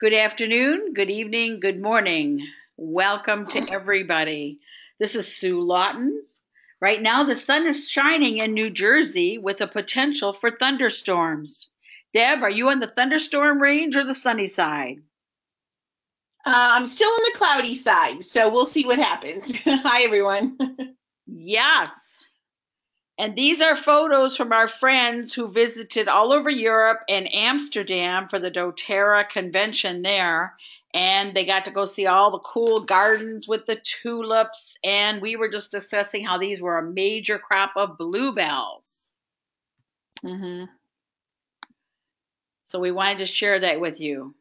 Good afternoon, good evening, good morning. Welcome to everybody. This is Sue Lawton. Right now, the sun is shining in New Jersey with a potential for thunderstorms. Deb, are you on the thunderstorm range or the sunny side? I'm still on the cloudy side, so we'll see what happens. Hi, everyone. Yes. And these are photos from our friends who visited all over Europe and Amsterdam for the doTERRA convention there. And they got to go see all the cool gardens with the tulips. And we were just discussing how these were a major crop of bluebells. hmm So we wanted to share that with you.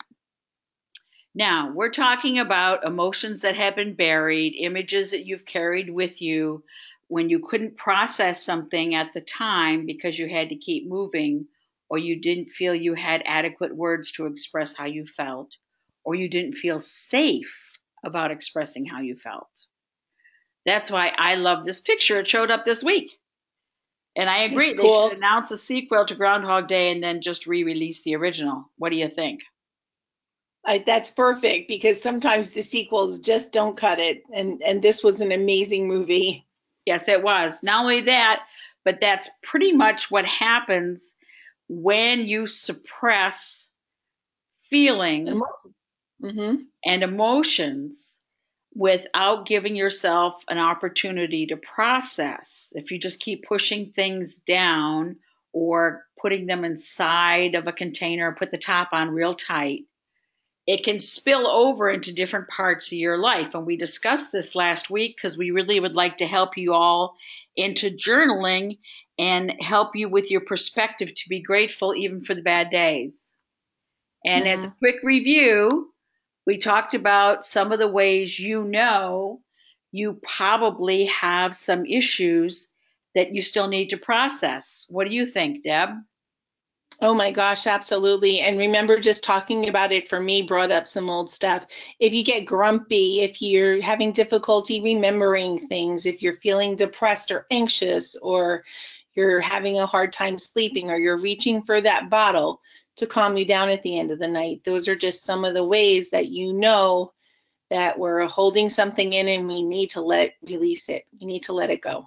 Now, we're talking about emotions that have been buried, images that you've carried with you when you couldn't process something at the time because you had to keep moving, or you didn't feel you had adequate words to express how you felt, or you didn't feel safe about expressing how you felt. That's why I love this picture. It showed up this week. And I It's agree, they should cool. announce a sequel to Groundhog Day and then just re release the original. What do you think? That's perfect because sometimes the sequels just don't cut it, and this was an amazing movie. Yes, it was. Not only that, but that's pretty much what happens when you suppress feelings Mm-hmm. and emotions without giving yourself an opportunity to process. If you just keep pushing things down or putting them inside of a container, put the top on real tight, it can spill over into different parts of your life. And we discussed this last week because we really would like to help you all into journaling and help you with your perspective to be grateful even for the bad days. And as a Mm-hmm. quick review, we talked about some of the ways you probably have some issues that you still need to process. What do you think, Deb? Oh my gosh, absolutely. And remember, just talking about it for me brought up some old stuff. If you get grumpy, if you're having difficulty remembering things, if you're feeling depressed or anxious, or you're having a hard time sleeping, or you're reaching for that bottle to calm you down at the end of the night, those are just some of the ways that you know that we're holding something in and we need to release it. We need to let it go.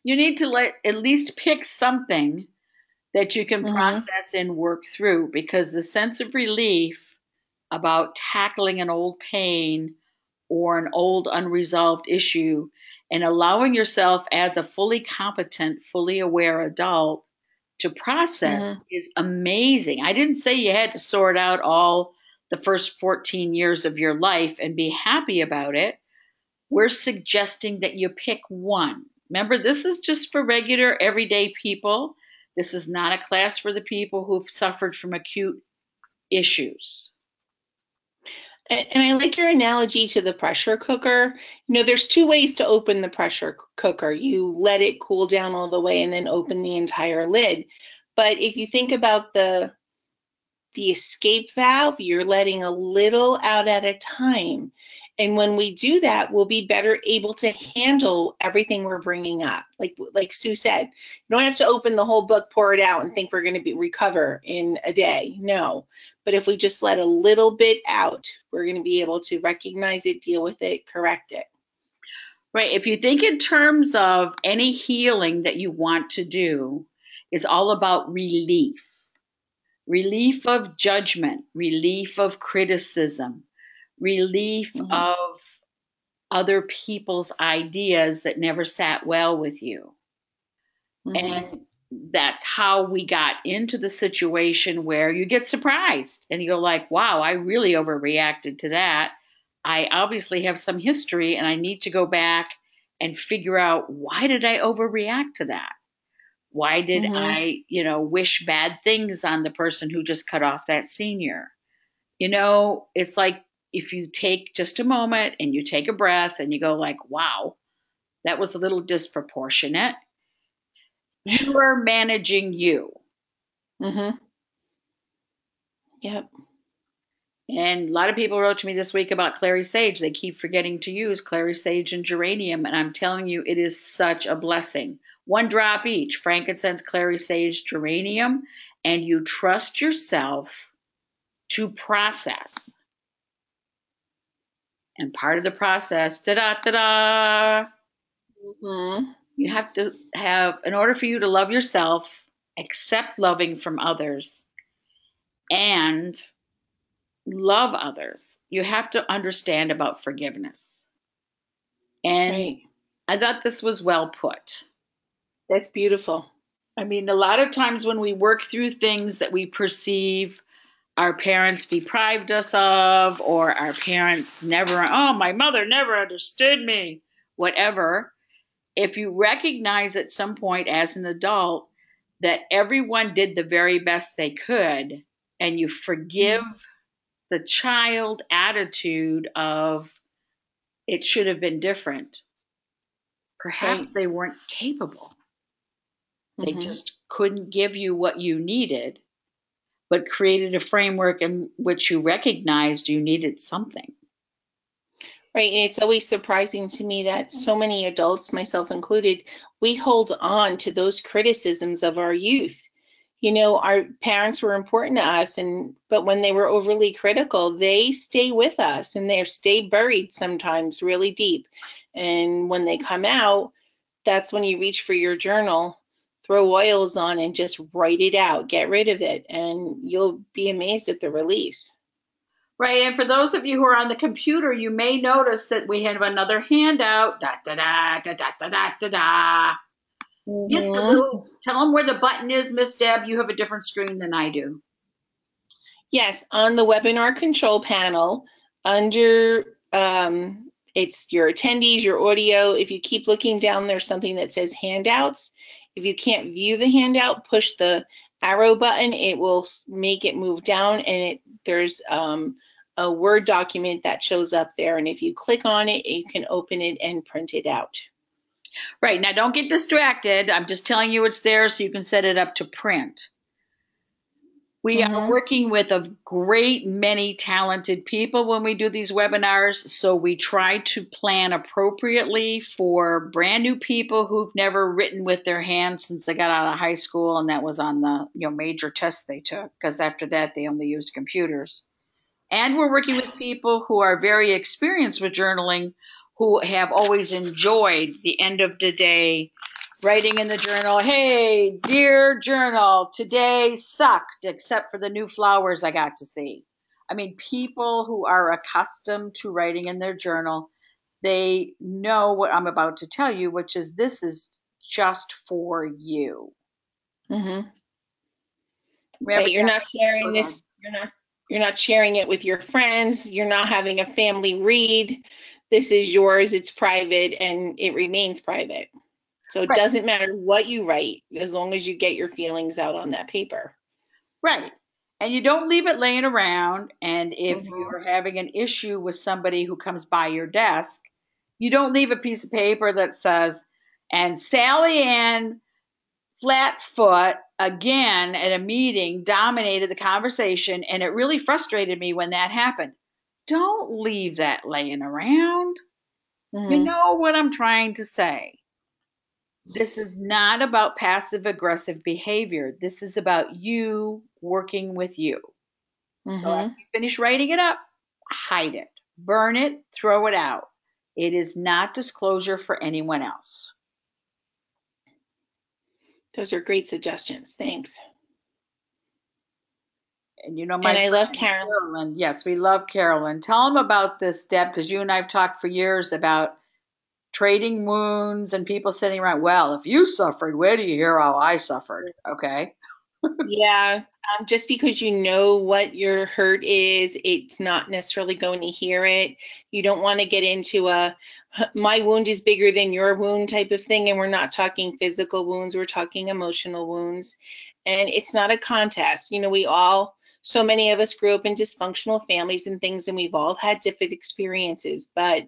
You need to let at least pick something that you can Mm-hmm. process and work through because the sense of relief about tackling an old pain or an old unresolved issue and allowing yourself as a fully competent, fully aware adult to process Mm-hmm. is amazing. I didn't say you had to sort out all the first 14 years of your life and be happy about it. We're suggesting that you pick one. Remember, this is just for regular, everyday people. This is not a class for the people who've suffered from acute issues. And I like your analogy to the pressure cooker. There's two ways to open the pressure cooker. You let it cool down all the way and then open the entire lid. But if you think about the escape valve, you're letting a little out at a time. And when we do that, we'll be better able to handle everything we're bringing up. Like Sue said, you don't have to open the whole book, pour it out, and think we're going to be recover in a day. No. But if we just let a little bit out, we're going to be able to recognize it, deal with it, correct it. Right. If you think in terms of any healing that you want to do, is all about relief, relief of judgment, relief of criticism, relief Mm-hmm. of other people's ideas that never sat well with you. Mm-hmm. And that's how we got into the situation where you get surprised and you go like, wow, I really overreacted to that. I obviously have some history and I need to go back and figure out why did I overreact to that? Why did Mm-hmm. I, wish bad things on the person who just cut off that senior? It's like if you take just a moment and you take a breath and you go like, wow, that was a little disproportionate. You are managing you. Mm-hmm. Yep. And a lot of people wrote to me this week about clary sage. They keep forgetting to use clary sage and geranium. And I'm telling you, it is such a blessing. One drop each, frankincense, clary sage, geranium. And you trust yourself to process. And part of the process, you have to have, in order for you to love yourself, accept loving from others, and love others, you have to understand about forgiveness. And Right. I thought this was well put. That's beautiful. I mean, a lot of times when we work through things that we perceive our parents deprived us of, or our parents never, oh, my mother never understood me, whatever. If you recognize at some point as an adult that everyone did the very best they could, and you forgive the child attitude of it should have been different, perhaps they weren't capable. They just couldn't give you what you needed, but created a framework in which you recognized you needed something. Right. And it's always surprising to me that so many adults, myself included, we hold on to those criticisms of our youth. You know, our parents were important to us, but when they were overly critical, they stay with us and they stay buried sometimes really deep. And when they come out, that's when you reach for your journal, throw oils on and just write it out, get rid of it, and you'll be amazed at the release. Right, and for those of you who are on the computer, you may notice that we have another handout. Da da da da da da da da da. Tell them where the button is, Miss Deb. You have a different screen than I do. Yes, on the webinar control panel, under it's your attendees, your audio. If you keep looking down, there's something that says handouts. If you can't view the handout, push the arrow button. It will make it move down, and there's a Word document that shows up there. And if you click on it, you can open it and print it out. Right, now don't get distracted. I'm just telling you it's there so you can set it up to print. We are working with a great many talented people when we do these webinars, so we try to plan appropriately for brand new people who've never written with their hands since they got out of high school, and that was on the major test they took, because after that they only used computers. And we're working with people who are very experienced with journaling, who have always enjoyed the end of the day writing in the journal, hey, dear journal, today sucked except for the new flowers I got to see. I mean, people who are accustomed to writing in their journal, they know what I'm about to tell you, which is this is just for you. Right, you're not sharing this. You're not sharing it with your friends. You're not having a family read. This is yours. It's private, and it remains private. So it doesn't matter what you write, as long as you get your feelings out on that paper. Right. And you don't leave it laying around. And if you're having an issue with somebody who comes by your desk, you don't leave a piece of paper that says, and Sally Ann Flatfoot again at a meeting dominated the conversation, and it really frustrated me when that happened. Don't leave that laying around. You know what I'm trying to say. This is not about passive aggressive behavior. This is about you working with you. So after you finish writing it up, hide it, burn it, throw it out. It is not disclosure for anyone else. Those are great suggestions. Thanks. And I love Carolyn. Yes, we love Carolyn. Tell them about this, Deb, because you and I have talked for years about trading wounds and people sitting around, well, if you suffered, where do you hear how I suffered? Okay. Yeah. Just because you know what your hurt is, it's not necessarily going to hear it. You don't want to get into my wound is bigger than your wound type of thing. And we're not talking physical wounds. We're talking emotional wounds. And it's not a contest. So many of us grew up in dysfunctional families and things, and we've all had different experiences. But,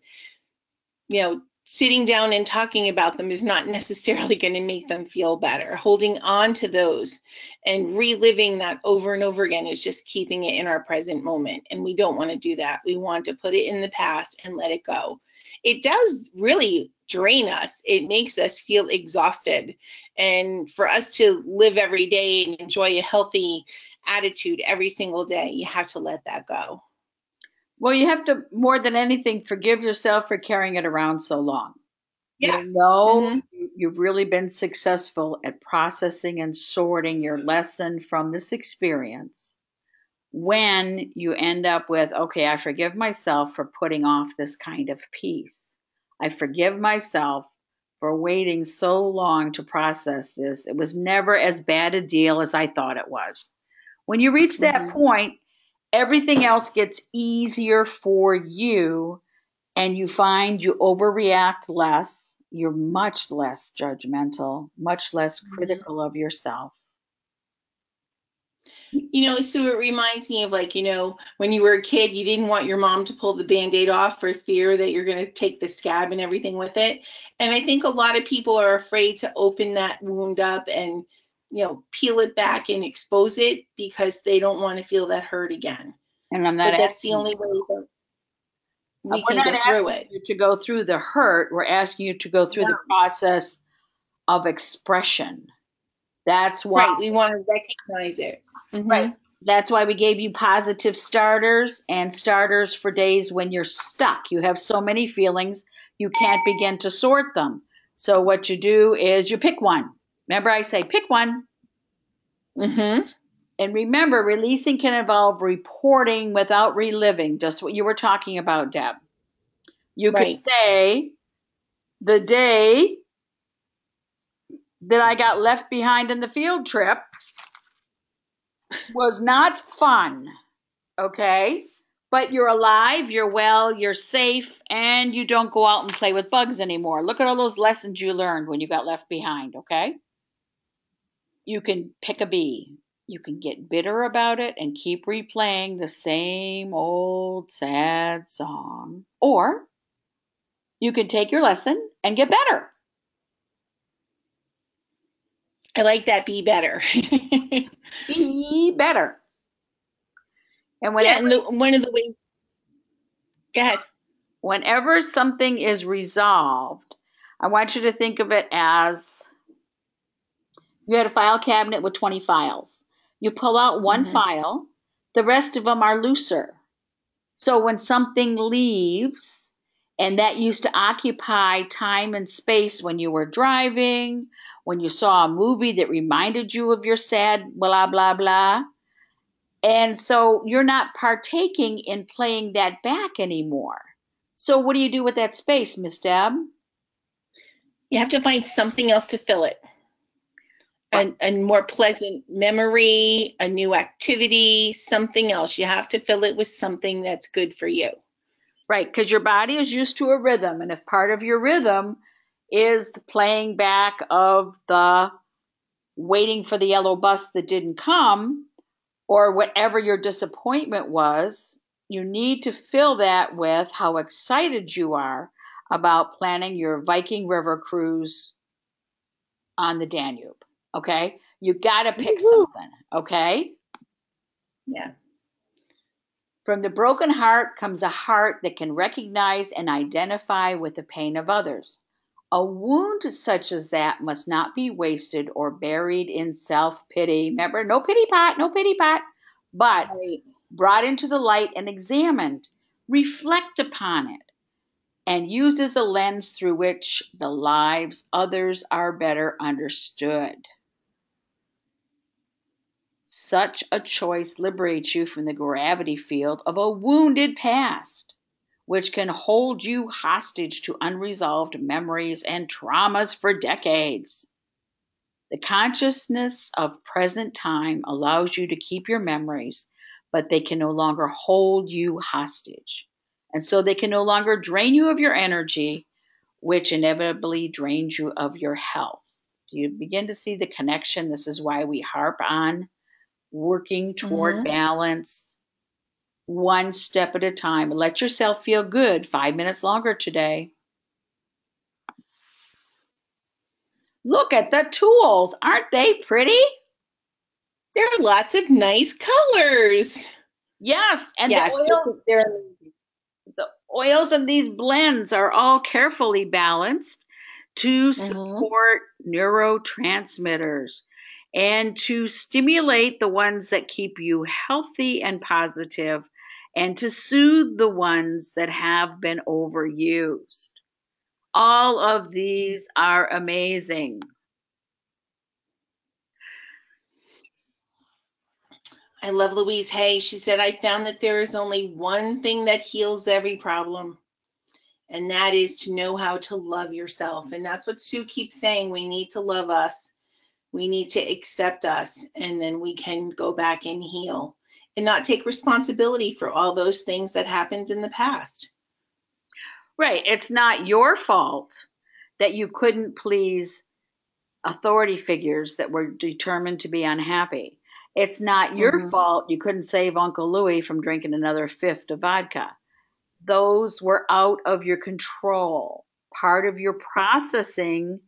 sitting down and talking about them is not necessarily going to make them feel better. Holding on to those and reliving that over and over again is just keeping it in our present moment. And we don't want to do that. We want to put it in the past and let it go. It does really drain us. It makes us feel exhausted. And for us to live every day and enjoy a healthy, attitude every single day. You have to let that go. Well, you have to, more than anything, forgive yourself for carrying it around so long. You Yes. know, Mm-hmm. you've really been successful at processing and sorting your lesson from this experience. When you end up with, okay, I forgive myself for putting off this kind of peace. I forgive myself for waiting so long to process this. It was never as bad a deal as I thought it was. When you reach that Mm-hmm. point, everything else gets easier for you, and you find you overreact less. You're much less judgmental, much less Mm-hmm. critical of yourself. So it reminds me of, like, when you were a kid, you didn't want your mom to pull the Band-Aid off for fear that you're going to take the scab and everything with it. And I think a lot of people are afraid to open that wound up and, peel it back and expose it because they don't want to feel that hurt again. And I'm not But that's the asking only way that we We're can not get through asking it. you to go through the hurt. We're asking you to go through the No. process of expression. That's why, Right. We want to recognize it. right. Mm-hmm. That's why we gave you positive starters and starters for days when you're stuck. You have so many feelings, you can't begin to sort them. So what you do is you pick one. Remember, I say pick one. Mm-hmm. And remember, releasing can involve reporting without reliving, just what you were talking about, Deb. You could Right. say, the day that I got left behind in the field trip was not fun, okay? But you're alive, you're well, you're safe, and you don't go out and play with bugs anymore. Look at all those lessons you learned when you got left behind, okay? You can pick a bee. You can get bitter about it and keep replaying the same old sad song. Or you can take your lesson and get better. I like that. Be better. Be better. And Yeah. whenever And one of the ways, go ahead. whenever something is resolved, I want you to think of it as you had a file cabinet with 20 files. You pull out one Mm-hmm. file, the rest of them are looser. So when something leaves, and that used to occupy time and space when you were driving, when you saw a movie that reminded you of your sad blah, blah, blah. And so you're not partaking in playing that back anymore. So what do you do with that space, Miss Deb? You have to find something else to fill it. Right. A more pleasant memory, a new activity, something else. You have to fill it with something that's good for you. Right, because your body is used to a rhythm. And if part of your rhythm is the playing back of the waiting for the yellow bus that didn't come, or whatever your disappointment was, you need to fill that with how excited you are about planning your Viking River cruise on the Danube. Okay? You got to pick Woo-hoo. something. Okay? Yeah. From the broken heart comes a heart that can recognize and identify with the pain of others. A wound such as that must not be wasted or buried in self pity. Remember, no pity pot, no pity pot, but Right. brought into the light and examined. Reflect upon it and used as a lens through which the lives others are better understood. Such a choice liberates you from the gravity field of a wounded past, which can hold you hostage to unresolved memories and traumas for decades. The consciousness of present time allows you to keep your memories, but they can no longer hold you hostage. And so they can no longer drain you of your energy, which inevitably drains you of your health. Do you begin to see the connection? This is why we harp on working toward Mm-hmm. balance one step at a time. Let yourself feel good 5 minutes longer today. Look at the tools. Aren't they pretty? There are lots of nice colors. Yes, and Yes, they're amazing. the oils of these blends are all carefully balanced to Mm-hmm. support neurotransmitters. and to stimulate the ones that keep you healthy and positive, and to soothe the ones that have been overused. All of these are amazing. I love Louise Hay. She said, I found that there is only one thing that heals every problem, and that is to know how to love yourself. And that's what Sue keeps saying. We need to love us. We need to accept us, and then we can go back and heal and not take responsibility for all those things that happened in the past. Right. It's not your fault that you couldn't please authority figures that were determined to be unhappy. It's not your fault you couldn't save Uncle Louie from drinking another fifth of vodka. Those were out of your control. Part of your processing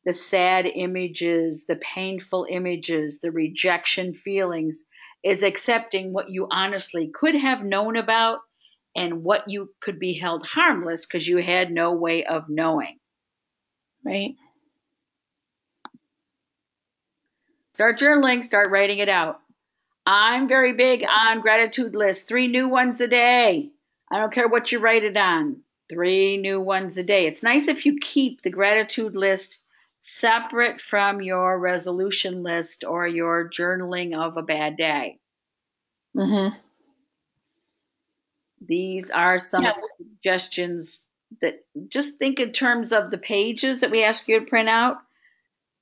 the sad images, the painful images, the rejection feelings is accepting what you honestly could have known about and what you could be held harmless because you had no way of knowing. Right. Start journaling, start writing it out. I'm very big on gratitude lists, 3 new ones a day. I don't care what you write it on, 3 new ones a day. It's nice if you keep the gratitude list separate from your resolution list or your journaling of a bad day. Mm-hmm. These are some of the suggestions that just think in terms of the pages that we ask you to print out.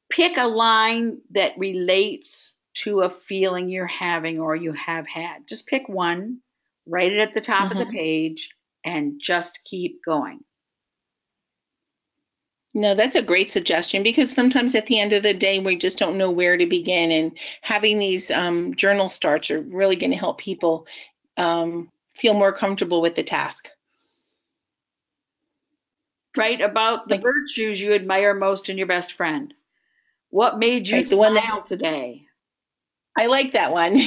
Pick a line that relates to a feeling you're having or you have had. Just pick one, write it at the top of the page, and just keep going. No, that's a great suggestion, because sometimes at the end of the day, we just don't know where to begin. And having these journal starts are really going to help people feel more comfortable with the task. Write about the virtues you admire most in your best friend. What made you smile today? I like that one.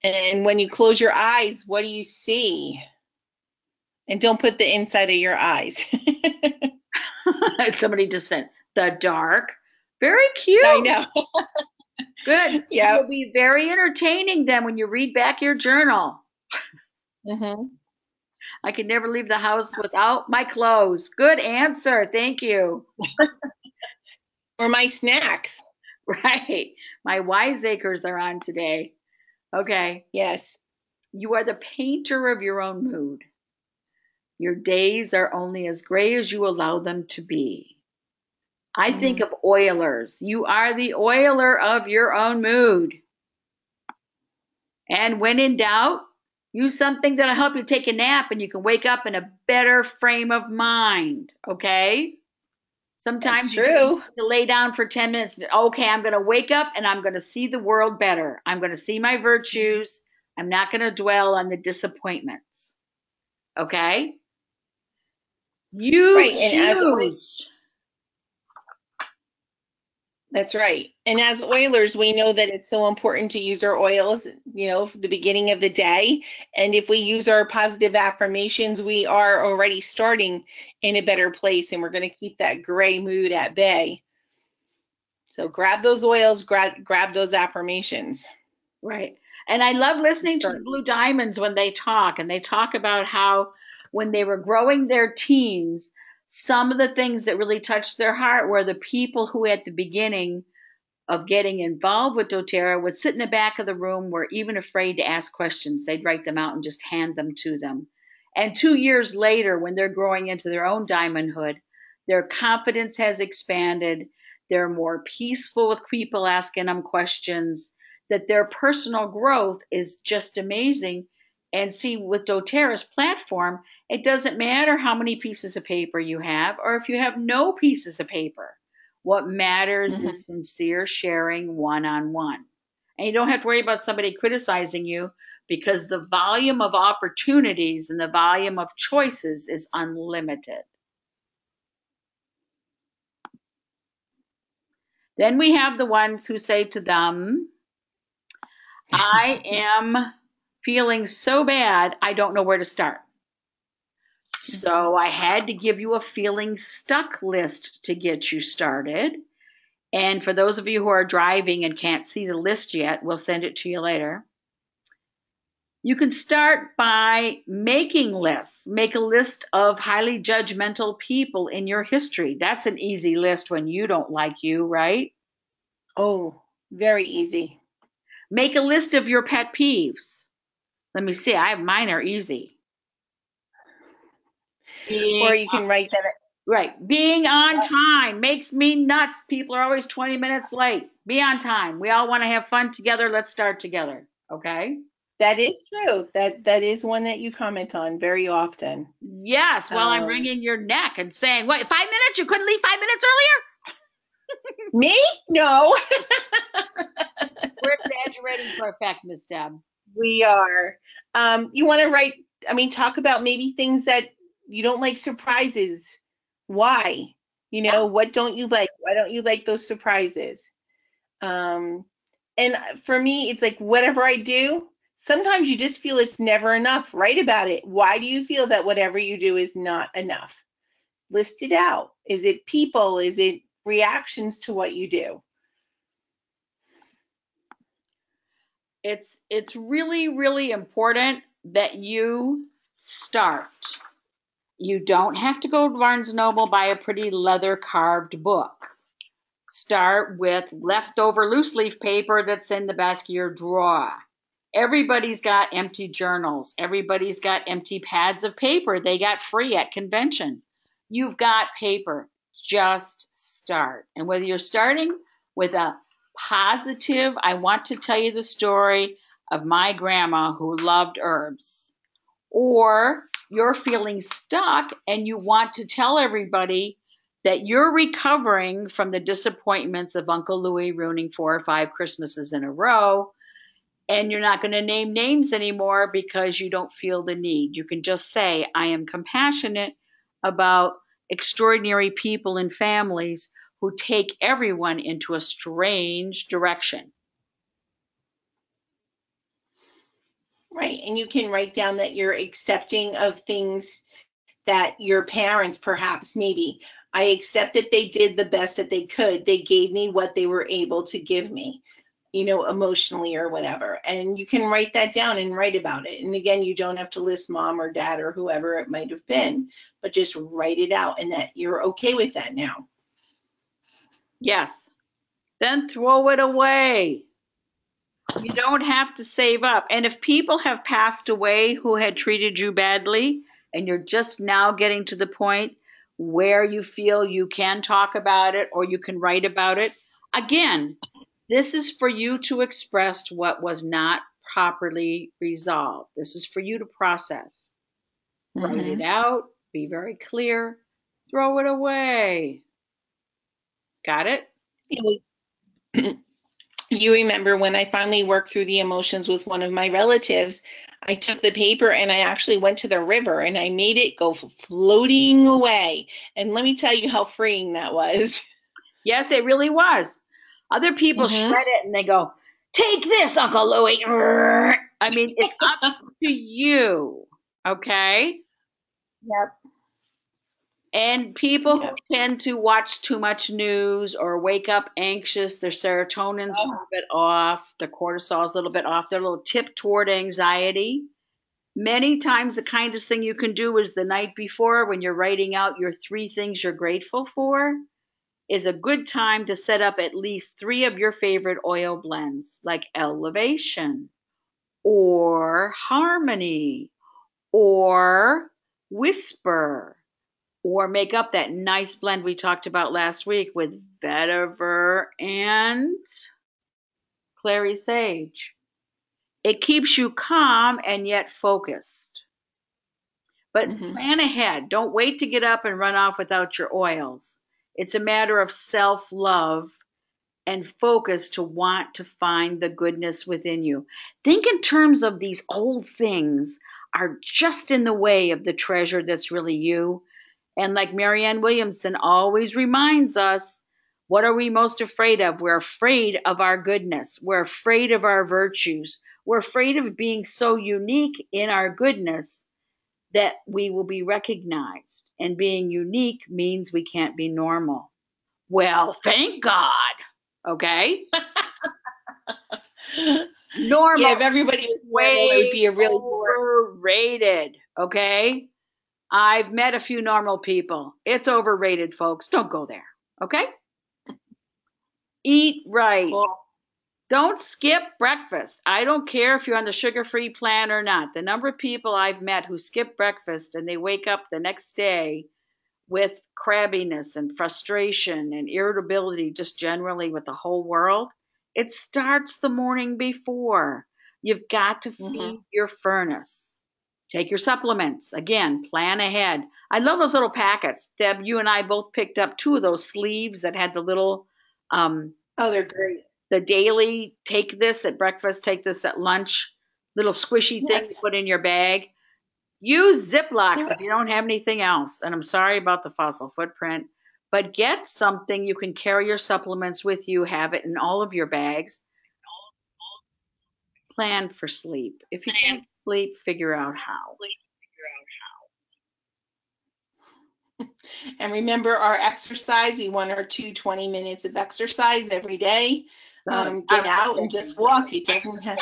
And when you close your eyes, what do you see? And don't put the inside of your eyes. Somebody just said, the dark. Very cute. I know. Good. Yeah. It will be very entertaining then when you read back your journal. I can never leave the house without my clothes. Good answer. Thank you. Or my snacks. Right. My wiseacres are on today. Okay. Yes. You are the painter of your own mood. Your days are only as gray as you allow them to be. I think of oilers. You are the oiler of your own mood. And when in doubt, use something that'll help you take a nap and you can wake up in a better frame of mind. Okay? Sometimes you just need to lay down for 10 minutes. Okay, I'm going to wake up and I'm going to see the world better. I'm going to see my virtues. I'm not going to dwell on the disappointments. Okay? You choose. That's right. And as oilers, we know that it's so important to use our oils, you know, for the beginning of the day. And if we use our positive affirmations, we are already starting in a better place, and we're going to keep that gray mood at bay. So grab those oils, grab those affirmations. Right. And I love listening to the Blue Diamonds when they talk, and they talk about how when they were growing their teens, some of the things that really touched their heart were the people who at the beginning of getting involved with doTERRA would sit in the back of the room, were even afraid to ask questions. They'd write them out and just hand them to them. And 2 years later, when they're growing into their own diamondhood, their confidence has expanded. They're more peaceful with people asking them questions, that their personal growth is just amazing. And see, with doTERRA's platform, it doesn't matter how many pieces of paper you have or if you have no pieces of paper. What matters is sincere sharing one-on-one. And you don't have to worry about somebody criticizing you, because the volume of opportunities and the volume of choices is unlimited. Then we have the ones who say to them, I am feeling so bad, I don't know where to start. So I had to give you a feeling stuck list to get you started. And for those of you who are driving and can't see the list yet, we'll send it to you later. You can start by making lists. Make a list of highly judgmental people in your history. That's an easy list when you don't like you, right? Oh, very easy. Make a list of your pet peeves. Let me see. Mine are easy. Or you can write that. Right. Being on time makes me nuts. People are always 20 minutes late. Be on time. We all want to have fun together. Let's start together. Okay. That is true. That is one that you comment on very often. Yes. While I'm wringing your neck and saying, what, 5 minutes? You couldn't leave 5 minutes earlier? Me? No. We're exaggerating for effect, Miss Deb. We are. You want to write, talk about maybe things that you don't like surprises. Why? What don't you like? Why don't you like those surprises? And for me, it's like whatever I do, sometimes you just feel it's never enough. Write about it. Why do you feel that whatever you do is not enough? List it out. Is it people? Is it reactions to what you do? It's really, really important that you start. You don't have to go to Barnes & Noble, buy a pretty leather carved book. Start with leftover loose leaf paper that's in the back of your drawer. Everybody's got empty journals. Everybody's got empty pads of paper they got free at convention. You've got paper. Just start. And whether you're starting with a positive, I want to tell you the story of my grandma who loved herbs, or you're feeling stuck and you want to tell everybody that you're recovering from the disappointments of Uncle Louie ruining 4 or 5 Christmases in a row, and you're not going to name names anymore because you don't feel the need. You can just say, I am compassionate about extraordinary people and families who take everyone into a strange direction. Right. And you can write down that you're accepting of things that your parents, perhaps, maybe, I accept that they did the best that they could. They gave me what they were able to give me, emotionally or whatever. And you can write that down and write about it. And again, you don't have to list mom or dad or whoever it might have been, but just write it out and that you're okay with that now. Yes. Then throw it away. You don't have to save up. And if people have passed away who had treated you badly, and you're just now getting to the point where you feel you can talk about it or you can write about it, again, this is for you to express what was not properly resolved. This is for you to process. Write it out, be very clear, throw it away. Got it? You remember when I finally worked through the emotions with one of my relatives, I took the paper and I actually went to the river and I made it go floating away. And let me tell you how freeing that was. Yes, it really was. Other people shred it and they go, take this, Uncle Louie. I mean, it's up to you. Okay? Yep. And people who tend to watch too much news or wake up anxious, their serotonin's a little bit off, their cortisol's a little bit off, they're a little tip toward anxiety. Many times the kindest thing you can do is the night before when you're writing out your 3 things you're grateful for is a good time to set up at least 3 of your favorite oil blends, like Elevation or Harmony or Whisper, or make up that nice blend we talked about last week with vetiver and clary sage. It keeps you calm and yet focused. But plan ahead. Don't wait to get up and run off without your oils. It's a matter of self-love and focus to want to find the goodness within you. Think in terms of these old things are just in the way of the treasure that's really you. And like Marianne Williamson always reminds us, what are we most afraid of? We're afraid of our goodness. We're afraid of our virtues. We're afraid of being so unique in our goodness that we will be recognized. And being unique means we can't be normal. Well, thank God. Okay. Yeah, Normal if everybody was normal, it would way be a really boring. overrated. Okay. I've met a few normal people. It's overrated, folks. Don't go there. Okay. Eat right. Cool. Don't skip breakfast. I don't care if you're on the sugar-free plan or not. The number of people I've met who skip breakfast and they wake up the next day with crabbiness and frustration and irritability, just generally with the whole world, it starts the morning before. You've got to Hmm. feed your furnace. Take your supplements. Again, plan ahead. I love those little packets. Deb, you and I both picked up two of those sleeves that had the little um, Oh, they're great. the daily take this at breakfast, take this at lunch, little squishy thing to Yes. put in your bag. Use Ziplocs They're if you don't have anything else. And I'm sorry about the fossil footprint, but get something you can carry your supplements with you, have it in all of your bags. Plan for sleep. If you can't sleep, figure out how. And remember our exercise. We want our 20 minutes of exercise every day. Sorry, I Get was out and just objecting. walk. It doesn't have.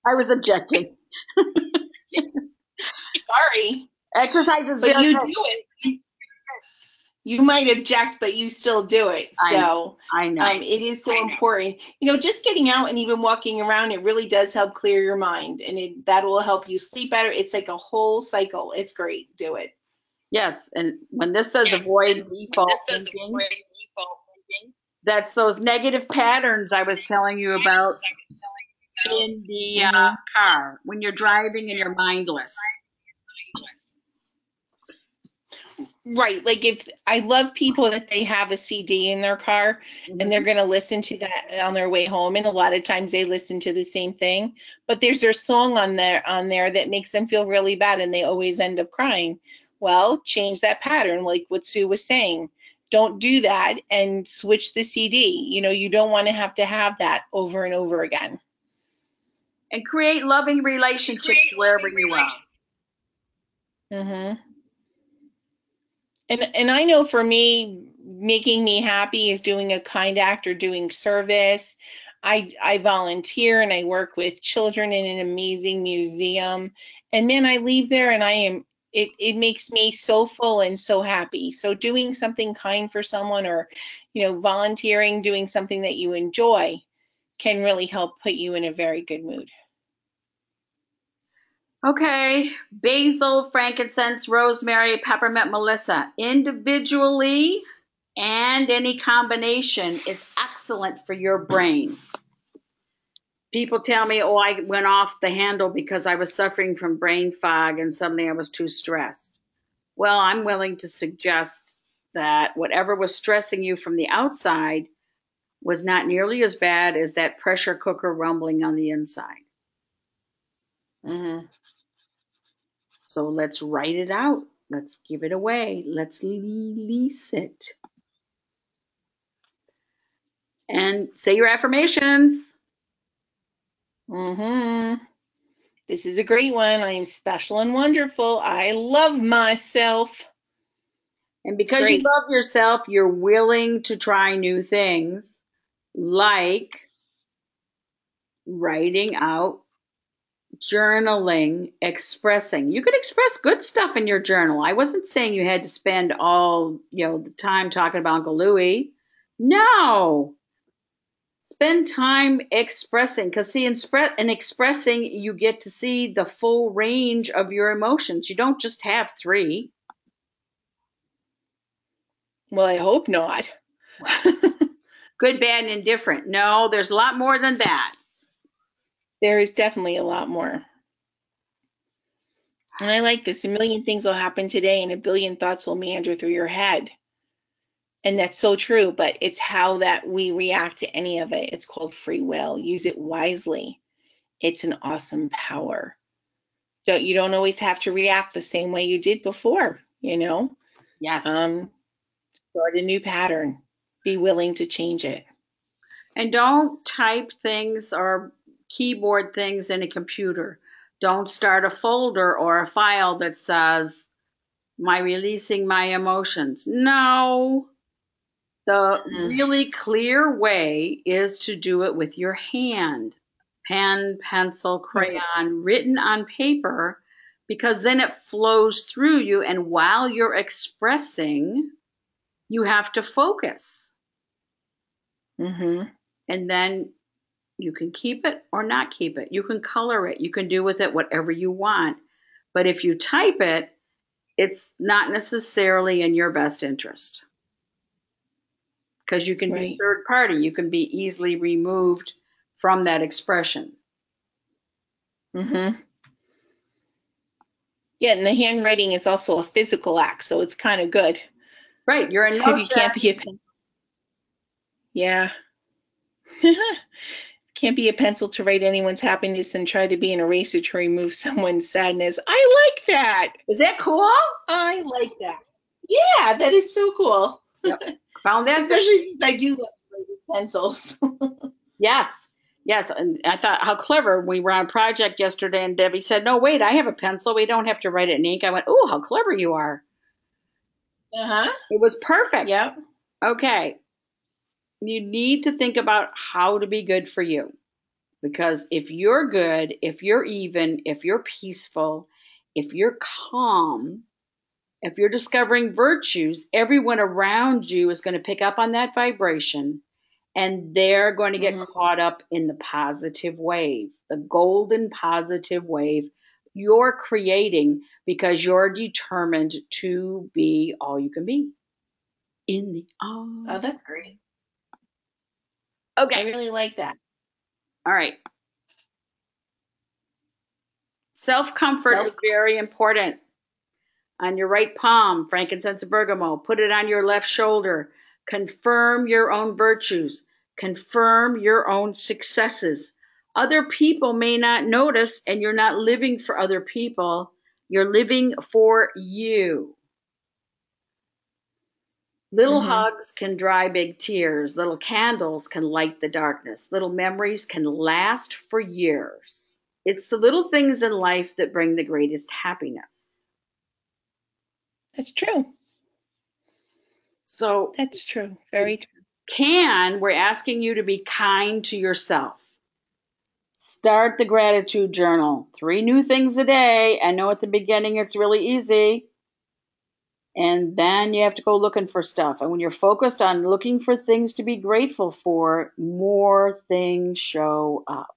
I was objecting. Sorry, Exercise is but very you good. do it. You might object, but you still do it. So I know. it is so important. Just getting out and even walking around, it really does help clear your mind, and that will help you sleep better. It's like a whole cycle. It's great. Do it. Yes, and when this says avoid default thinking, that's those negative patterns I was telling you about in the Hmm. car when you're driving and you're mindless. Right. Like if I love people that they have a CD in their car and they're Mhm. going to listen to that on their way home. And a lot of times they listen to the same thing, but there's their song on there that makes them feel really bad and they always end up crying. Well, change that pattern, like what Sue was saying. Don't do that and switch the CD. You don't want to have that over and over again. And create loving relationships wherever you are. Mm-hmm. And I know for me, making me happy is doing a kind act or doing service. I volunteer and I work with children in an amazing museum. And man, I leave there and it makes me so full and so happy. So doing something kind for someone or, volunteering, doing something that you enjoy can really help put you in a very good mood. Okay, basil, frankincense, rosemary, peppermint, melissa. Individually and any combination is excellent for your brain. People tell me, oh, I went off the handle because I was suffering from brain fog and suddenly I was too stressed. Well, I'm willing to suggest that whatever was stressing you from the outside was not nearly as bad as that pressure cooker rumbling on the inside. Mm-hmm. So let's write it out. Let's give it away. Let's release it. And say your affirmations. Mm-hmm. This is a great one. I am special and wonderful. I love myself. And because you Great. love yourself, you're willing to try new things like writing out, journaling, expressing. You could express good stuff in your journal. I wasn't saying you had to spend all, the time talking about Uncle Louie. No. Spend time expressing because see in expressing you get to see the full range of your emotions. You don't just have three. Well, I hope not. Good, bad, and indifferent. No, there's a lot more than that. There is definitely a lot more. And I like this. A million things will happen today and a billion thoughts will meander through your head. And that's so true, but it's how that we react to any of it. It's called free will. Use it wisely. It's an awesome power. You don't always have to react the same way you did before, Yes. Um, Start a new pattern. Be willing to change it. And don't type things or keyboard things in a computer. Don't start a folder or a file that says, my releasing my emotions. No. The really clear way is to do it with your hand. Pen, pencil, crayon, written on paper, because then it flows through you. And while you're expressing, you have to focus. Mm-hmm. And then you can keep it or not keep it. You can color it. You can do with it whatever you want. But if you type it, it's not necessarily in your best interest. Because you can be third party. You can be easily removed from that expression. Mm-hmm. Yeah, and the handwriting is also a physical act, so it's kind of good. Right, you're in motion. You can't be a pencil. Yeah. Can't be a pencil to write anyone's happiness and try to be an eraser to remove someone's sadness. I like that. Is that cool? I like that. Yeah, that is so cool. Yep. Found that. Especially since I do love to write with pencils. Yes. Yes. And I thought how clever. We were on a project yesterday and Debbie said, no, wait, I have a pencil. We don't have to write it in ink. I went, oh, how clever you are. Uh-huh. It was perfect. Yep. Okay. You need to think about how to be good for you. Because if you're good, if you're even, if you're peaceful, if you're calm, if you're discovering virtues, everyone around you is going to pick up on that vibration and they're going to get caught up in the positive wave, the golden positive wave you're creating because you're determined to be all you can be in the all. Oh, that's great. Okay. I really like that. All right. Self-comfort is very important. On your right palm, frankincense and bergamot. Put it on your left shoulder. Confirm your own virtues. Confirm your own successes. Other people may not notice, and you're not living for other people. You're living for you. Little hugs can dry big tears. Little candles can light the darkness. Little memories can last for years. It's the little things in life that bring the greatest happiness. That's true. So that's true. Very true. We're asking you to be kind to yourself. Start the gratitude journal. 3 new things a day. I know at the beginning it's really easy. And then you have to go looking for stuff. And when you're focused on looking for things to be grateful for, more things show up.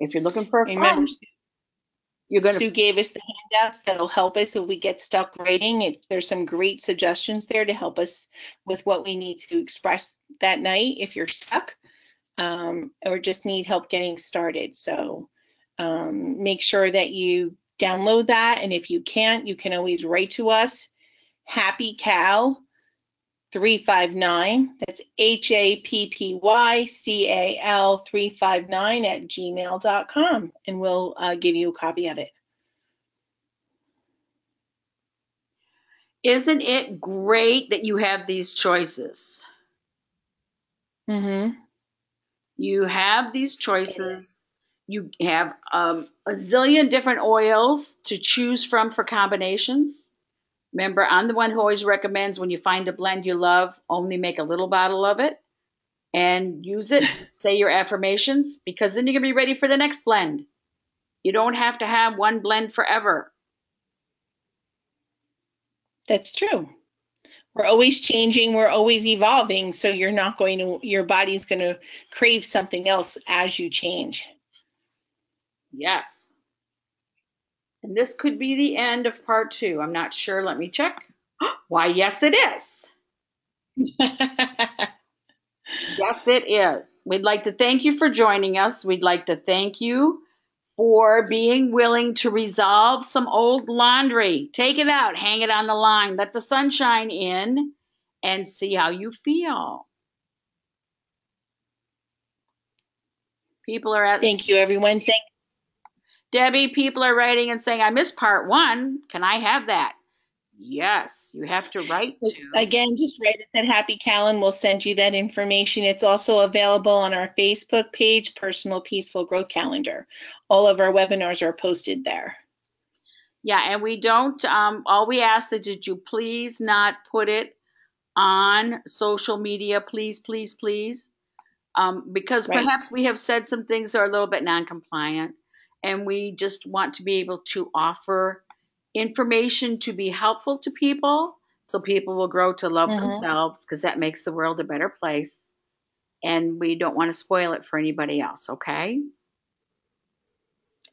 If you're looking for a friend, Sue gave us the handouts that'll help us if we get stuck writing. There's some great suggestions there to help us with what we need to express that night if you're stuck or just need help getting started. So make sure that you download that. And if you can't, you can always write to us. Happy Cal 359. That's HAPPYCAL 359 at gmail.com. And we'll give you a copy of it. Isn't it great that you have these choices? You have these choices. You have a zillion different oils to choose from for combinations. Remember, I'm the one who always recommends when you find a blend you love, only make a little bottle of it and use it. Say your affirmations, because then you're going to be ready for the next blend. You don't have to have one blend forever. That's true. We're always changing. We're always evolving. So your body's going to crave something else as you change. Yes. And this could be the end of part 2. I'm not sure. Let me check. Why, yes, it is. Yes, it is. We'd like to thank you for joining us. We'd like to thank you for being willing to resolve some old laundry. Take it out, hang it on the line, let the sunshine in, and see how you feel. People are at. Thank you, everyone. Debbie, people are writing and saying, I missed part 1. Can I have that? Yes, you have to write to. Again, just write us at Happy Cal and we'll send you that information. It's also available on our Facebook page, Personal Peaceful Growth Calendar. All of our webinars are posted there. Yeah, and we don't, all we ask is that you please not put it on social media, please, please, please. Because Right. perhaps we have said some things that are a little bit non-compliant, and we just want to be able to offer information to be helpful to people so people will grow to love Mm-hmm. themselves, because that makes the world a better place. And we don't want to spoil it for anybody else, okay?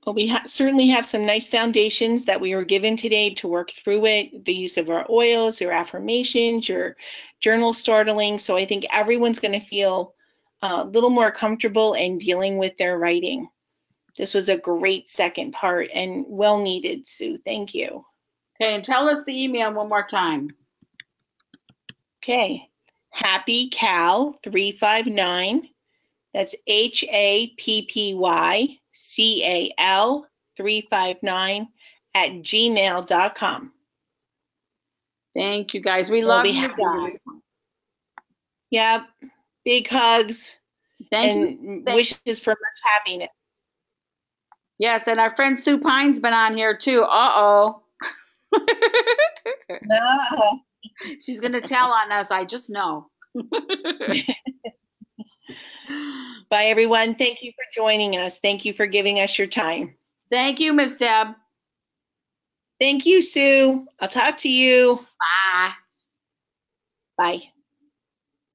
Well, we certainly have some nice foundations that we were given today to work through it. The use of our oils, your affirmations, your journal startling. So I think everyone's going to feel a little more comfortable in dealing with their writing. This was a great second part and well needed, Sue. Thank you. Okay, and tell us the email one more time. Okay. Happy Cal 359. That's HAPPYCAL 359 at gmail.com. Thank you, guys. We We'll love be you happy to guys. respond. Yep. Big hugs Thank you. and wishes for much happiness. Yes, and our friend Sue Pine's been on here too. Uh-oh. No. She's going to tell on us. I just know. Bye, everyone. Thank you for joining us. Thank you for giving us your time. Thank you, Miss Deb. Thank you, Sue. I'll talk to you. Bye. Bye.